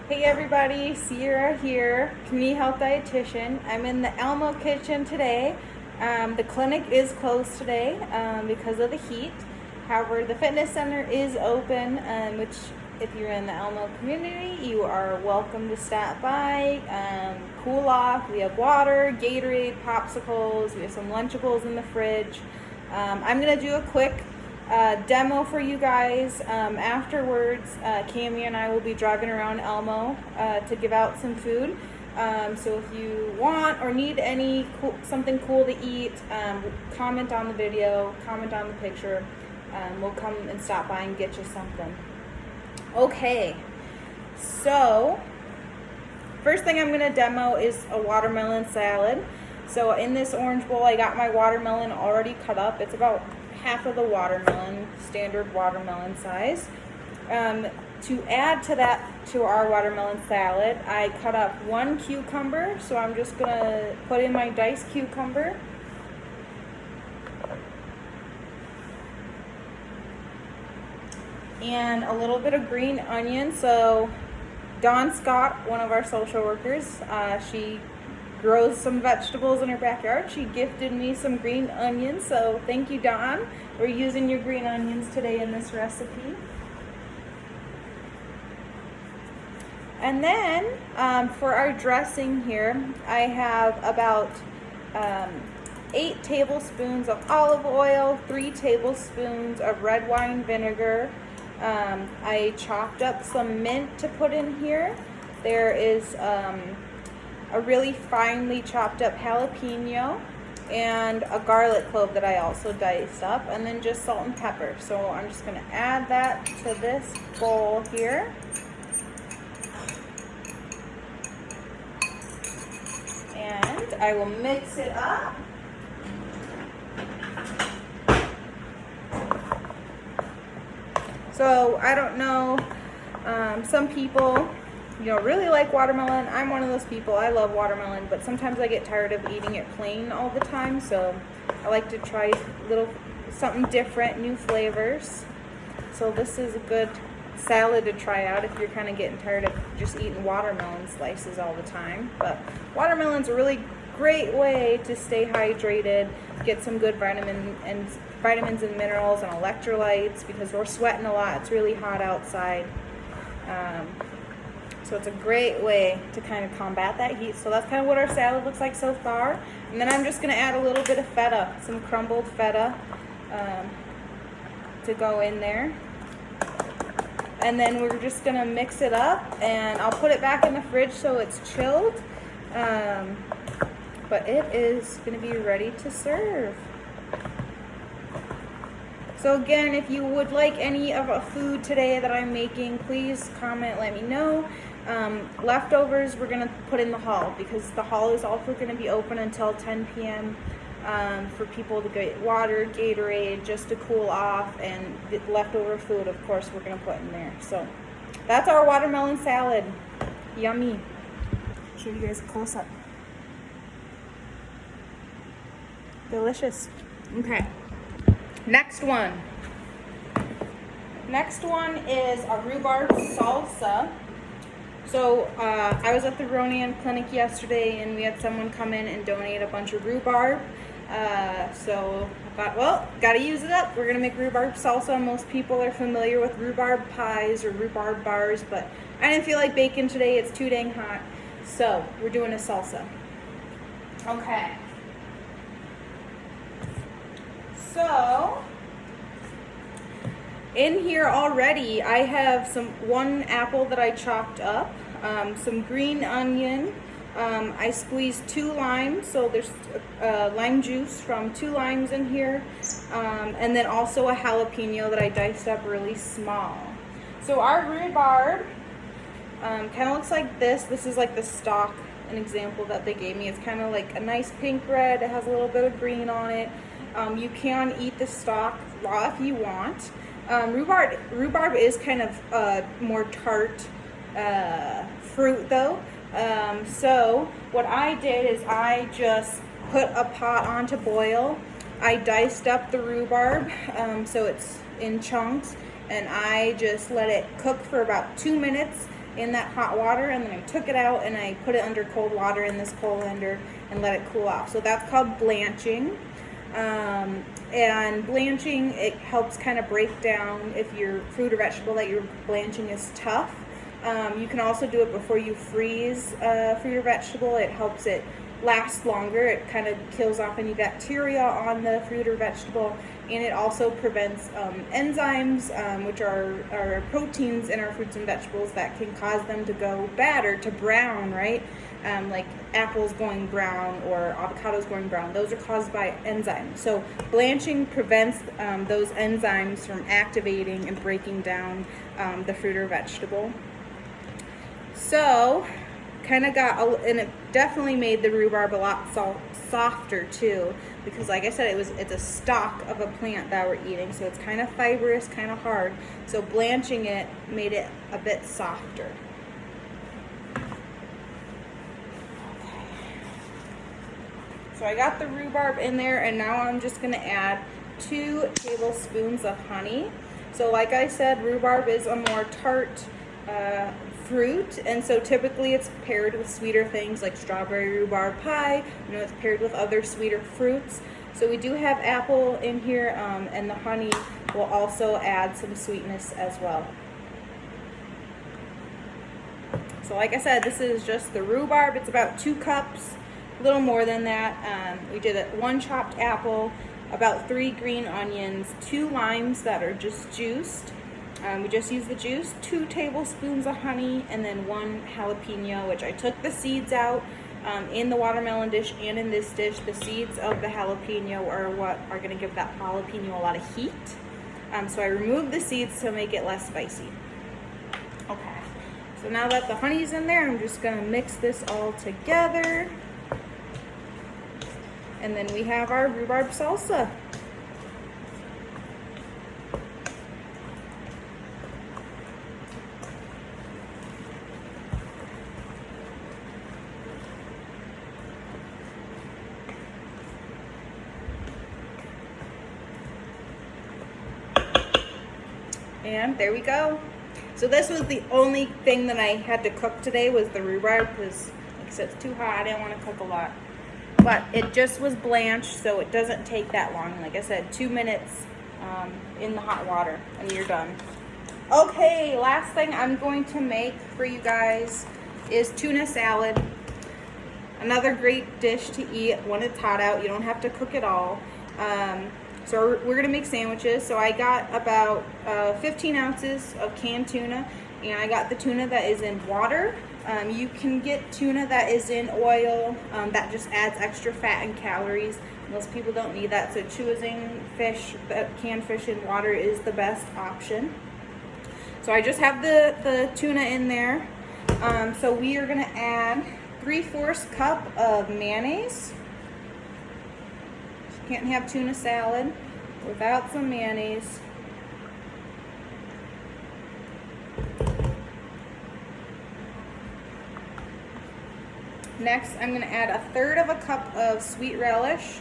Hey everybody, Sierra here, community health dietitian. I'm in the Elmo kitchen today. The clinic is closed today because of the heat. However, the fitness center is open, which if you're in the Elmo community, you are welcome to stop by, cool off. We have water, Gatorade, popsicles, we have some Lunchables in the fridge. I'm going to do a quick demo for you guys. Afterwards, Cami and I will be driving around Elmo to give out some food. So if you want or need something cool to eat, comment on the video, comment on the picture. We'll come and stop by and get you something. Okay, so first thing I'm going to demo is a watermelon salad. So in this orange bowl, I got my watermelon already cut up. It's about half of the watermelon, standard watermelon size. To add to our watermelon salad, I cut up one cucumber. So I'm just going to put in my diced cucumber. And a little bit of green onion. So Dawn Scott, one of our social workers, she grows some vegetables in her backyard. She gifted me some green onions, so thank you, Dawn. We're using your green onions today in this recipe. And then for our dressing here, I have about 8 tablespoons of olive oil, 3 tablespoons of red wine vinegar. I chopped up some mint to put in here. There is a really finely chopped up jalapeno and a garlic clove that I also diced up, and then just salt and pepper. So I'm just going to add that to this bowl here. And I will mix it up. So I don't know, some people really like watermelon. I'm one of those people. I love watermelon, but sometimes I get tired of eating it plain all the time, so I like to try something different, new flavors. So this is a good salad to try out if you're kind of getting tired of just eating watermelon slices all the time. But watermelon's a really great way to stay hydrated, get some good vitamins and minerals and electrolytes, because we're sweating a lot. It's really hot outside. So it's a great way to kind of combat that heat. So that's kind of what our salad looks like so far. And then I'm just going to add a little bit of feta, some crumbled feta to go in there. And then we're just going to mix it up, and I'll put it back in the fridge so it's chilled. But it is going to be ready to serve. So again, if you would like any of a food today that I'm making, please comment, let me know. Leftovers we're going to put in the hall, because the hall is also going to be open until 10 p.m. For people to get water, Gatorade, just to cool off, and the leftover food, of course, we're going to put in there. So that's our watermelon salad. Yummy. Show you guys a close-up. Delicious. Okay. Next one is a rhubarb salsa. So I was at the Ronian clinic yesterday, and we had someone come in and donate a bunch of rhubarb. So I thought, well, gotta use it up. We're gonna make rhubarb salsa. Most people are familiar with rhubarb pies or rhubarb bars, but I didn't feel like baking today. It's too dang hot. So we're doing a salsa. Okay. So in here already, I have one apple that I chopped up, some green onion. I squeezed 2 limes, so there's lime juice from 2 limes in here, and then also a jalapeno that I diced up really small. So our rhubarb kind of looks like this. This is like the stalk, an example that they gave me. It's kind of like a nice pink red. It has a little bit of green on it. You can eat the stalk raw if you want. Rhubarb is kind of more tart fruit though. So what I did is I just put a pot on to boil. I diced up the rhubarb so it's in chunks, and I just let it cook for about 2 minutes, in that hot water, and then I took it out and I put it under cold water in this colander and let it cool off. So that's called blanching. And blanching, it helps kind of break down if your fruit or vegetable that you're blanching is tough. You can also do it before you freeze fruit or vegetable. It helps it last longer. It kind of kills off any bacteria on the fruit or vegetable, and it also prevents enzymes, which are proteins in our fruits and vegetables that can cause them to go bad or to brown, right? Like apples going brown or avocados going brown. Those are caused by enzymes. So blanching prevents those enzymes from activating and breaking down the fruit or vegetable. So kind of and it definitely made the rhubarb a lot softer too, because like I said, it's a stalk of a plant that we're eating, so it's kind of fibrous, kind of hard. So blanching it made it a bit softer. Okay. So I got the rhubarb in there, and now I'm just going to add 2 tablespoons of honey. So like I said, rhubarb is a more tart fruit, and so typically it's paired with sweeter things like strawberry rhubarb pie. It's paired with other sweeter fruits. So we do have apple in here, and the honey will also add some sweetness as well. So like I said, this is just the rhubarb. It's about 2 cups, a little more than that. We did 1 chopped apple, about 3 green onions, 2 limes that are just juiced. We just used the juice, 2 tablespoons of honey, and then 1 jalapeno, which I took the seeds out in the watermelon dish and in this dish. The seeds of the jalapeno are what are going to give that jalapeno a lot of heat. So I removed the seeds to make it less spicy. Okay, so now that the honey's in there, I'm just going to mix this all together. And then we have our rhubarb salsa. And there we go. So this was the only thing that I had to cook today, was the rhubarb, because like I said, it's too hot. I didn't want to cook a lot. But it just was blanched, so it doesn't take that long. Like I said, 2 minutes in the hot water and you're done. Okay, last thing I'm going to make for you guys is tuna salad. Another great dish to eat when it's hot out. You don't have to cook it all. So we're gonna make sandwiches. So I got about 15 ounces of canned tuna, and I got the tuna that is in water. You can get tuna that is in oil. That just adds extra fat and calories. Most people don't need that, so choosing canned fish in water is the best option. So I just have the tuna in there. So we are gonna add 3/4 cup of mayonnaise. Can't have tuna salad without some mayonnaise. Next, I'm going to add 1/3 cup of sweet relish.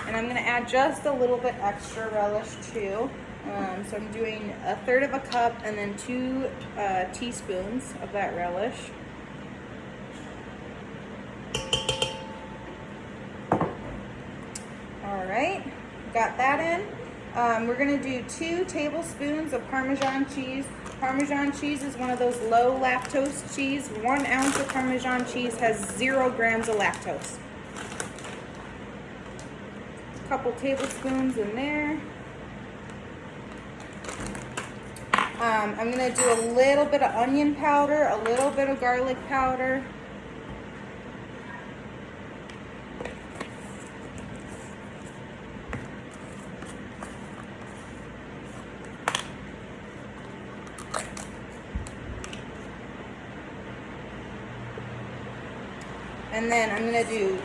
And I'm going to add just a little bit extra relish too. So I'm doing 1/3 cup and then 2 teaspoons of that relish. All right, got that in. We're gonna do 2 tablespoons of Parmesan cheese. Parmesan cheese is one of those low lactose cheese. 1 ounce of Parmesan cheese has 0 grams of lactose. A couple tablespoons in there. I'm gonna do a little bit of onion powder, a little bit of garlic powder. And then I'm going to do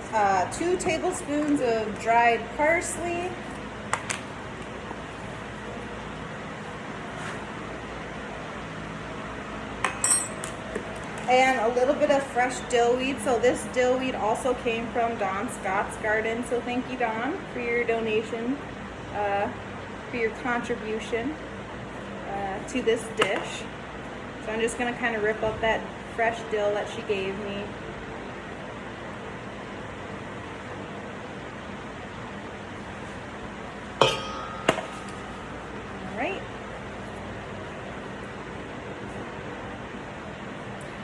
2 tablespoons of dried parsley. And a little bit of fresh dill weed. So this dill weed also came from Dawn Scott's garden. So thank you, Dawn, for your donation, for your contribution to this dish. So So I'm just gonna kind of rip up that fresh dill that she gave me. Alright.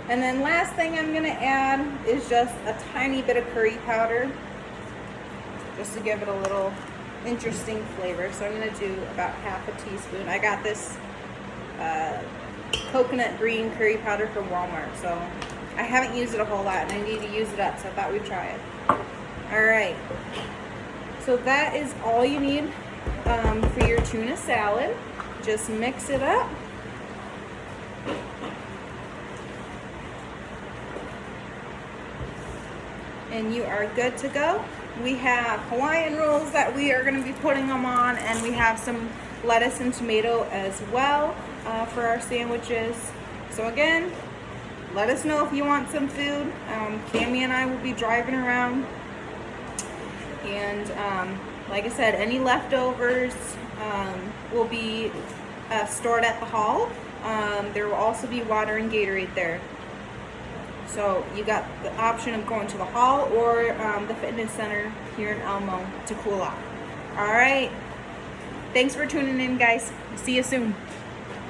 And then last thing I'm gonna add is just a tiny bit of curry powder, just to give it a little interesting flavor. So I'm gonna do about half a teaspoon. I got this coconut green curry powder from Walmart, so I haven't used it a whole lot and I need to use it up, so I thought we'd try it. Alright, so that is all you need for your tuna salad. Just mix it up. And you are good to go. We have Hawaiian rolls that we are going to be putting them on, and we have some lettuce and tomato as well for our sandwiches. So again, let us know if you want some food. Cami and I will be driving around, and like I said, any leftovers will be stored at the hall. There will also be water and Gatorade there. So you got the option of going to the hall or the fitness center here in Elmo to cool off. All right. Thanks for tuning in, guys. See you soon.